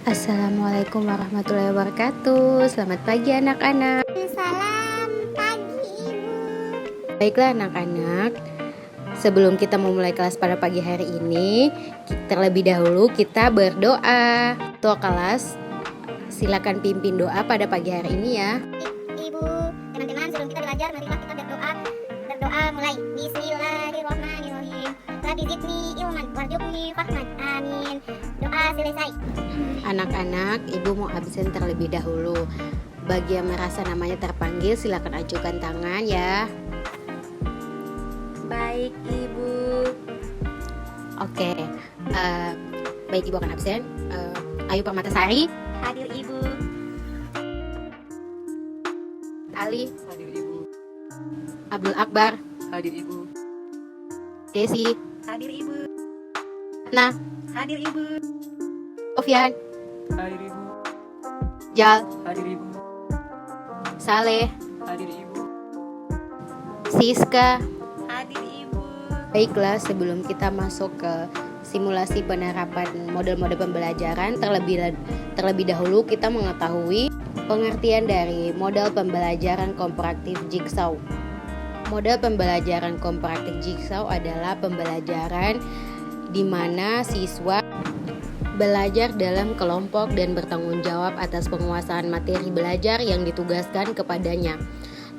Assalamualaikum warahmatullahi wabarakatuh. Selamat pagi anak-anak. Salam pagi Ibu. Baiklah anak-anak, sebelum kita memulai kelas pada pagi hari ini, terlebih dahulu kita berdoa. Ketua kelas, silakan pimpin doa pada pagi hari ini ya. Ibu, teman-teman, sebelum kita belajar, marilah kita berdoa. Berdoa mulai. Bismillahirrahmanirrahim. Rabbi zidni ilman warzuqni fahman. Amin. Doa selesai. Anak-anak, ibu mau absen terlebih dahulu. Bagi yang merasa namanya terpanggil, silakan ajukan tangan ya. Baik Ibu. Oke, baik ibu akan absen. Ayu Permatasari, Hadir Ibu. Ali, Hadir Ibu. Abdul Akbar, Hadir Ibu. Desi, Hadir Ibu. Nah, Hadir Ibu. Ovian, Hadir Ibu. Jal, Hadir Ibu. Saleh, Hadir Ibu. Siska. Hadir Ibu. Baiklah, sebelum kita masuk ke simulasi penerapan model-model pembelajaran, terlebih dahulu kita mengetahui pengertian dari model pembelajaran komparatif Jigsaw. Model pembelajaran komparatif Jigsaw adalah pembelajaran di mana siswa belajar dalam kelompok dan bertanggung jawab atas penguasaan materi belajar yang ditugaskan kepadanya,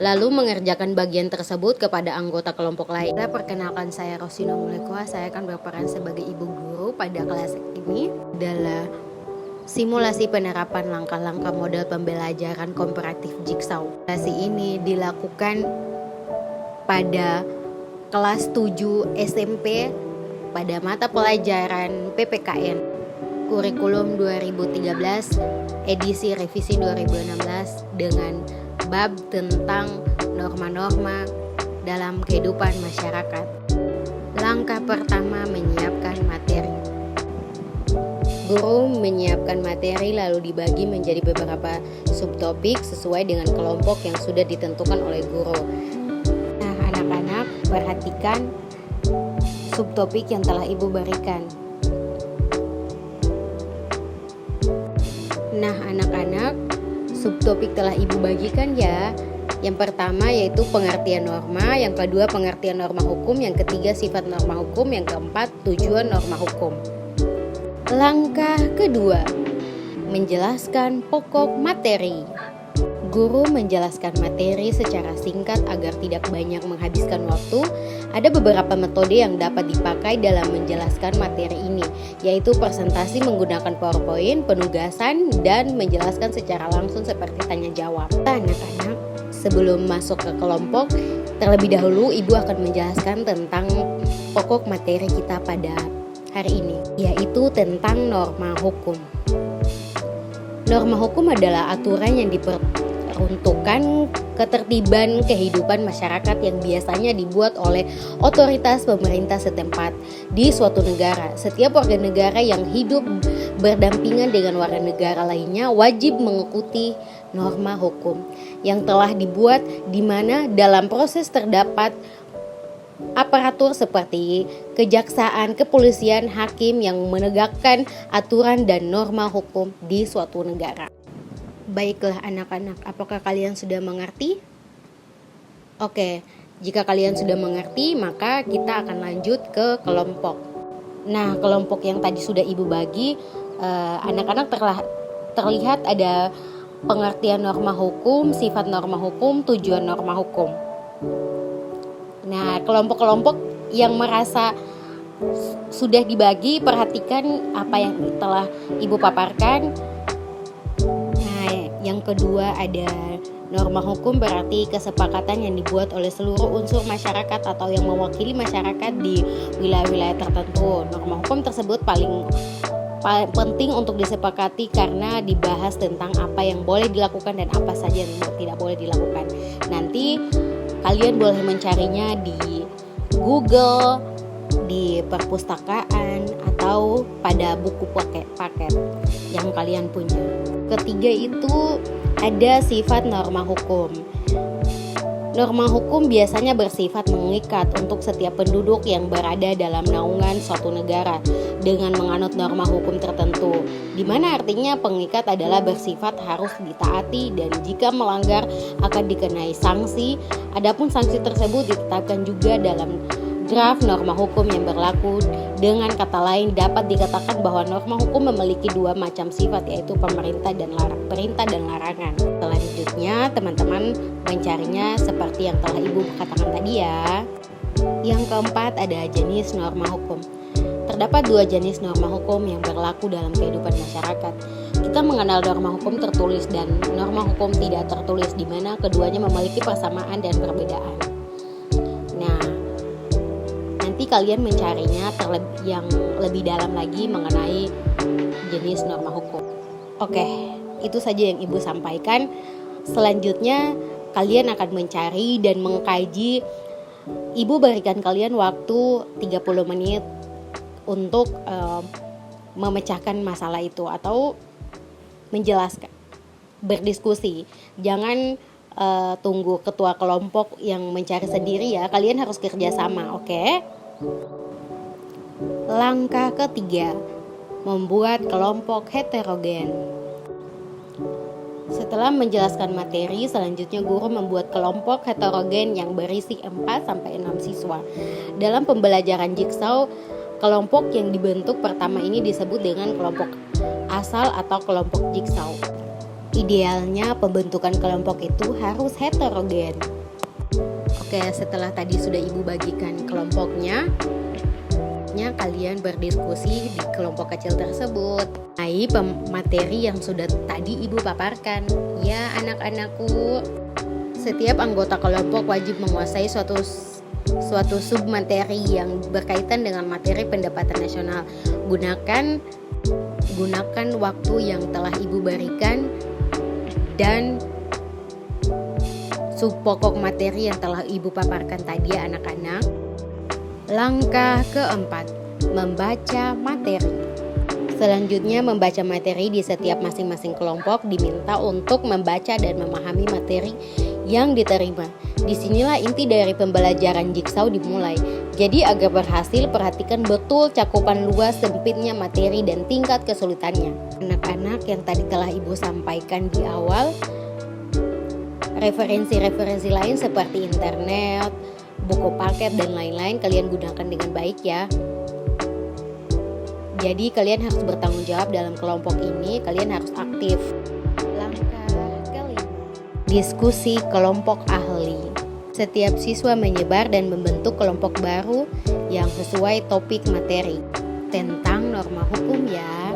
lalu mengerjakan bagian tersebut kepada anggota kelompok lain. Perkenalkan, saya Rosina Mulekwa. Saya akan berperan sebagai ibu guru pada kelas ini. Adalah simulasi penerapan langkah-langkah model pembelajaran komparatif Jigsaw. Simulasi ini dilakukan pada kelas 7 SMP pada mata pelajaran PPKN Kurikulum 2013 edisi revisi 2016 dengan bab tentang norma-norma dalam kehidupan masyarakat. Langkah pertama, menyiapkan materi. Guru menyiapkan materi lalu dibagi menjadi beberapa subtopik sesuai dengan kelompok yang sudah ditentukan oleh guru. Nah, anak-anak, perhatikan subtopik yang telah ibu berikan. Nah, anak-anak, subtopik telah ibu bagikan ya. Yang pertama yaitu pengertian norma, yang kedua pengertian norma hukum, yang ketiga sifat norma hukum, yang keempat tujuan norma hukum. Langkah kedua, menjelaskan pokok materi. Guru menjelaskan materi secara singkat agar tidak banyak menghabiskan waktu. Ada beberapa metode yang dapat dipakai dalam menjelaskan materi ini, yaitu presentasi menggunakan PowerPoint, penugasan, dan menjelaskan secara langsung seperti tanya jawab. Anak-anak, sebelum masuk ke kelompok, terlebih dahulu ibu akan menjelaskan tentang pokok materi kita pada hari ini, yaitu tentang norma hukum. Norma hukum adalah aturan yang diperuntukkan ketertiban kehidupan masyarakat yang biasanya dibuat oleh otoritas pemerintah setempat di suatu negara. Setiap warga negara yang hidup berdampingan dengan warga negara lainnya wajib mengikuti norma hukum yang telah dibuat, di mana dalam proses terdapat aparatur seperti kejaksaan, kepolisian, hakim yang menegakkan aturan dan norma hukum di suatu negara. Baiklah anak-anak, apakah kalian sudah mengerti? Oke, jika kalian sudah mengerti, maka kita akan lanjut ke kelompok. Nah, kelompok yang tadi sudah ibu bagi, anak-anak terlihat ada pengertian norma hukum, sifat norma hukum, tujuan norma hukum. Nah, kelompok-kelompok yang merasa sudah dibagi, perhatikan apa yang telah ibu paparkan. Nah, yang kedua ada norma hukum, berarti kesepakatan yang dibuat oleh seluruh unsur masyarakat atau yang mewakili masyarakat di wilayah-wilayah tertentu. Norma hukum tersebut paling penting untuk disepakati karena dibahas tentang apa yang boleh dilakukan dan apa saja yang tidak boleh dilakukan. Nanti kalian boleh mencarinya di Google, di perpustakaan, atau pada buku paket yang kalian punya. Ketiga itu ada sifat norma hukum. Norma hukum biasanya bersifat mengikat untuk setiap penduduk yang berada dalam naungan suatu negara dengan menganut norma hukum tertentu, di mana artinya pengikat adalah bersifat harus ditaati dan jika melanggar akan dikenai sanksi. Adapun sanksi tersebut ditetapkan juga dalam draft norma hukum yang berlaku. Dengan kata lain, dapat dikatakan bahwa norma hukum memiliki dua macam sifat, yaitu perintah dan larangan. Selanjutnya, teman-teman mencarinya seperti yang telah Ibu katakan tadi ya. Yang keempat ada jenis norma hukum. Terdapat dua jenis norma hukum yang berlaku dalam kehidupan masyarakat. Kita mengenal norma hukum tertulis dan norma hukum tidak tertulis, di mana keduanya memiliki persamaan dan perbedaan. Nah, nanti kalian mencarinya yang lebih dalam lagi mengenai jenis norma hukum. Oke, itu saja yang Ibu sampaikan. Selanjutnya kalian akan mencari dan mengkaji. Ibu berikan kalian waktu 30 menit untuk memecahkan masalah itu atau menjelaskan, berdiskusi. Jangan tunggu ketua kelompok yang mencari sendiri ya. Kalian harus kerja sama, oke? Langkah ketiga, membuat kelompok heterogen. Setelah menjelaskan materi, selanjutnya guru membuat kelompok heterogen yang berisi 4-6 siswa. Dalam pembelajaran jigsaw, kelompok yang dibentuk pertama ini disebut dengan kelompok asal atau kelompok jigsaw. Idealnya pembentukan kelompok itu harus heterogen. Oke, setelah tadi sudah Ibu bagikan kelompoknya, kalian berdiskusi di kelompok kecil tersebut. Materi yang sudah tadi Ibu paparkan. Ya anak-anakku, setiap anggota kelompok wajib menguasai suatu submateri yang berkaitan dengan materi pendapatan nasional. Gunakan waktu yang telah Ibu berikan dan sub pokok materi yang telah Ibu paparkan tadi ya anak-anak. Langkah keempat, membaca materi. Selanjutnya membaca materi di setiap masing-masing kelompok diminta untuk membaca dan memahami materi yang diterima. Disinilah inti dari pembelajaran jigsaw dimulai. Jadi agar berhasil, perhatikan betul cakupan luas sempitnya materi dan tingkat kesulitannya. Anak-anak, yang tadi telah Ibu sampaikan di awal, referensi-referensi lain seperti internet, buku paket dan lain-lain kalian gunakan dengan baik ya. Jadi kalian harus bertanggung jawab dalam kelompok ini, kalian harus aktif. Langkah kelima, diskusi kelompok ahli. Setiap siswa menyebar dan membentuk kelompok baru yang sesuai topik materi tentang norma hukum ya.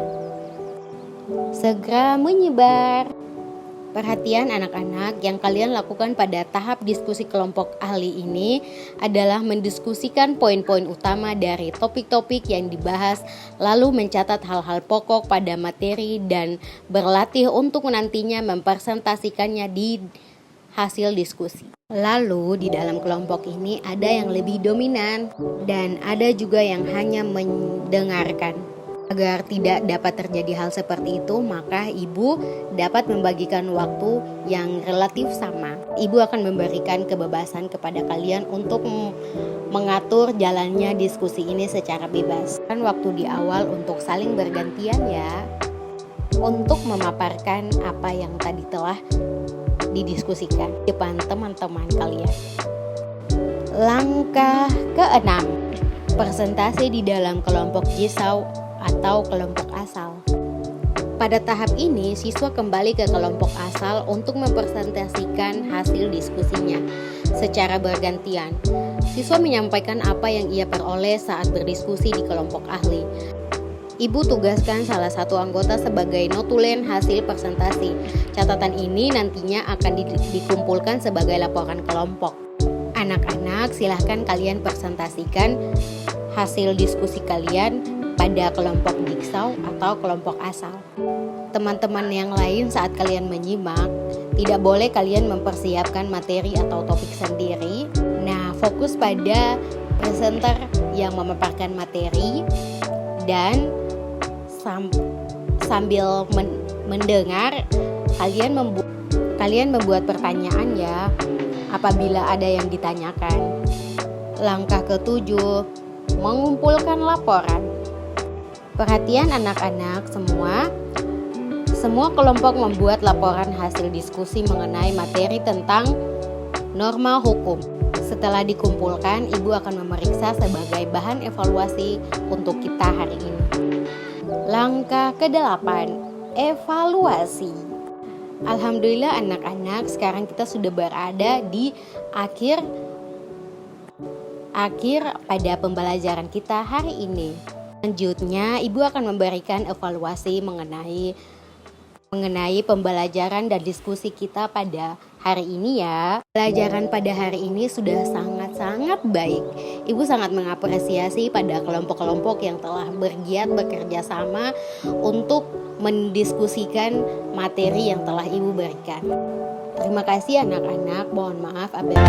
Segera menyebar. Perhatian anak-anak, yang kalian lakukan pada tahap diskusi kelompok ahli ini adalah mendiskusikan poin-poin utama dari topik-topik yang dibahas, lalu mencatat hal-hal pokok pada materi dan berlatih untuk nantinya mempresentasikannya di hasil diskusi. Lalu di dalam kelompok ini ada yang lebih dominan dan ada juga yang hanya mendengarkan. Agar tidak dapat terjadi hal seperti itu, maka Ibu dapat membagikan waktu yang relatif sama. Ibu akan memberikan kebebasan kepada kalian untuk mengatur jalannya diskusi ini secara bebas. Kan waktu di awal untuk saling bergantian ya, untuk memaparkan apa yang tadi telah didiskusikan di depan teman-teman kalian. Langkah keenam, presentasi di dalam kelompok jigsaw atau kelompok asal. Pada tahap ini, siswa kembali ke kelompok asal untuk mempresentasikan hasil diskusinya secara bergantian. Siswa menyampaikan apa yang ia peroleh saat berdiskusi di kelompok ahli. Ibu tugaskan salah satu anggota sebagai notulen hasil presentasi. Catatan ini nantinya akan dikumpulkan sebagai laporan kelompok. Anak-anak, silahkan kalian presentasikan hasil diskusi kalian pada kelompok jigsaw atau kelompok asal. Teman-teman yang lain, saat kalian menyimak, tidak boleh kalian mempersiapkan materi atau topik sendiri. Nah, fokus pada presenter yang memaparkan materi dan sambil mendengar, kalian membuat pertanyaan ya. apabila ada yang ditanyakan. Langkah ketujuh, mengumpulkan laporan. Perhatian anak-anak semua kelompok membuat laporan hasil diskusi mengenai materi tentang norma hukum. Setelah dikumpulkan, Ibu akan memeriksa sebagai bahan evaluasi untuk kita hari ini. Langkah ke-8, evaluasi. Alhamdulillah anak-anak, sekarang kita sudah berada di akhir pada pembelajaran kita hari ini. Selanjutnya, Ibu akan memberikan evaluasi mengenai pembelajaran dan diskusi kita pada hari ini ya. Pembelajaran pada hari ini sudah sangat-sangat baik. Ibu sangat mengapresiasi pada kelompok-kelompok yang telah bergiat bekerja sama untuk mendiskusikan materi yang telah Ibu berikan. Terima kasih anak-anak, mohon maaf apabila